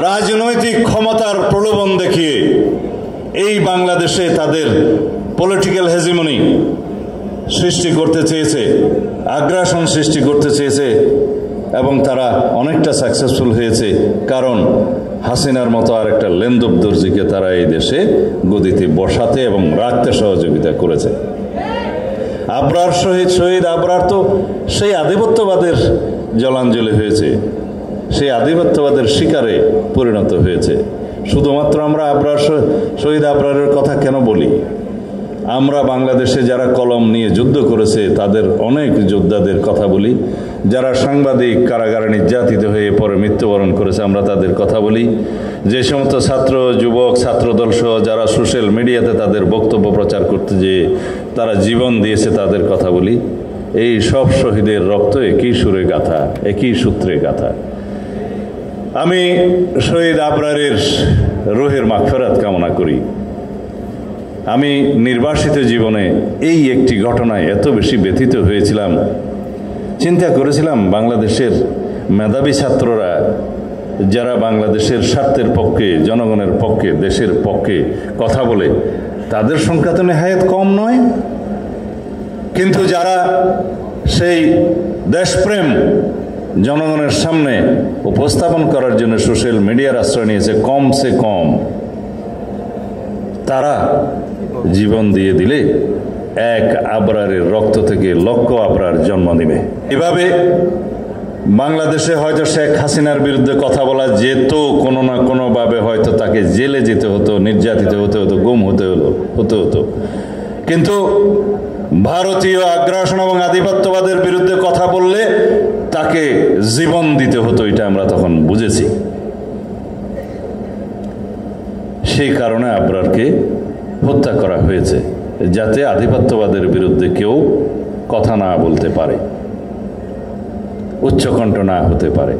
রাজনৈতিক ক্ষমতার প্রলোভন দেখিয়ে এই বাংলাদেশে তাদের পলিটিক্যাল হেজিমনি সৃষ্টি করতে চেয়েছে, আগ্রাসন সৃষ্টি করতে চেয়েছে, এবং তারা অনেকটা সাকসেসফুল হয়েছে। কারণ হাসিনার মতো আর একটা লেন্দুব দর্জিকে তারা এই দেশে গদিতে বসাতে এবং রাখতে সহযোগিতা করেছে। আবরার শহীদ আবরার তো সেই আধিপত্যবাদের জলাঞ্জলি হয়েছে, সেই আধিপত্যবাদের শিকারে পরিণত হয়েছে। শুধুমাত্র আমরা শহীদ আবরারের কথা কেন বলি? আমরা বাংলাদেশে যারা কলম নিয়ে যুদ্ধ করেছে তাদের অনেক যোদ্ধাদের কথা বলি, যারা সাংবাদিক কারাগারে নির্যাতিত হয়ে পরে মৃত্যুবরণ করেছে আমরা তাদের কথা বলি, যে সমস্ত ছাত্র যুবক ছাত্রদল সহ যারা সোশ্যাল মিডিয়াতে তাদের বক্তব্য প্রচার করতে যেয়ে তারা জীবন দিয়েছে তাদের কথা বলি। এই সব শহীদের রক্ত একই সুরে গাথা, একই সূত্রে গাথা। আমি শহীদ আবরারের রুহের মাগফিরাত কামনা করি। আমি নির্বাসিত জীবনে এই একটি ঘটনায় এত বেশি ব্যথিত হয়েছিলাম, চিন্তা করেছিলাম বাংলাদেশের মেধাবী ছাত্ররা যারা বাংলাদেশের স্বার্থের পক্ষে, জনগণের পক্ষে, দেশের পক্ষে কথা বলে তাদের সংখ্যা তো নেহায়েত কম নয়, কিন্তু যারা সেই দেশপ্রেম জনগণের সামনে উপস্থাপন করার জন্য সোশ্যাল মিডিয়ার আশ্রয় নিয়েছে কমসে কম তারা জীবন দিয়ে দিলে এক আবরারের রক্ত থেকে লক্ষ আবরার জন্ম নেবে। এভাবে বাংলাদেশে হয়তো শেখ হাসিনার বিরুদ্ধে কথা বলা যেত, কোনো না কোনোভাবে হয়তো তাকে জেলে যেতে হতো, নির্যাতিত হতে হতো, গুম হতে হতো, কিন্তু ভারতীয় আগ্রাসন এবং আধিপত্যবাদের বিরুদ্ধে কথা বললে তাকে জীবন দিতে হতো, এটা আমরা তখন বুঝেছি। সেই কারণে আবরারকে হত্যা করা হয়েছে, যাতে আধিপত্যবাদের বিরুদ্ধে কেউ কথা না বলতে পারে, উচ্চকণ্ঠ না হতে পারে।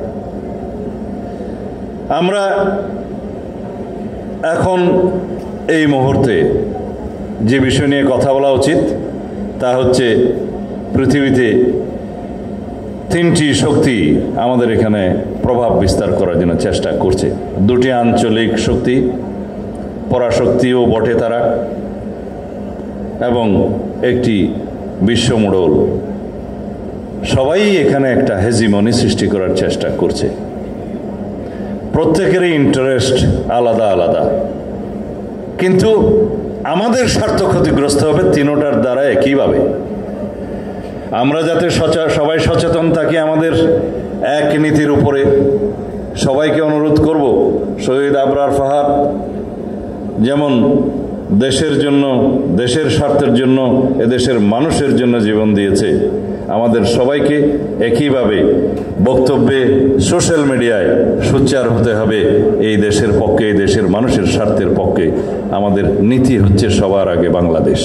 আমরা এখন এই মুহূর্তে যে বিষয় নিয়ে কথা বলা উচিত তা হচ্ছে পৃথিবীতে তিনটি শক্তি আমাদের এখানে প্রভাব বিস্তার করার জন্য চেষ্টা করছে। দুটি আঞ্চলিক শক্তি, পরাশক্তিও বটে তারা, এবং একটি বিশ্বমোড়ল। সবাই এখানে একটা হেজিমনি সৃষ্টি করার চেষ্টা করছে। প্রত্যেকেরই ইন্টারেস্ট আলাদা আলাদা, কিন্তু আমাদের স্বার্থ ক্ষতিগ্রস্ত হবে তিনোটার দ্বারা একইভাবে। আমরা যাতে সবাই সচেতন থাকি আমাদের এক নীতির উপরে, সবাইকে অনুরোধ করব, শহীদ আবরার ফাহাদ যেমন দেশের জন্য, দেশের স্বার্থের জন্য, এদেশের মানুষের জন্য জীবন দিয়েছে, আমাদের সবাইকে একইভাবে বক্তব্যে, সোশ্যাল মিডিয়ায় সোচ্চার হতে হবে এই দেশের পক্ষে, এই দেশের মানুষের স্বার্থের পক্ষে। আমাদের নীতি হচ্ছে সবার আগে বাংলাদেশ।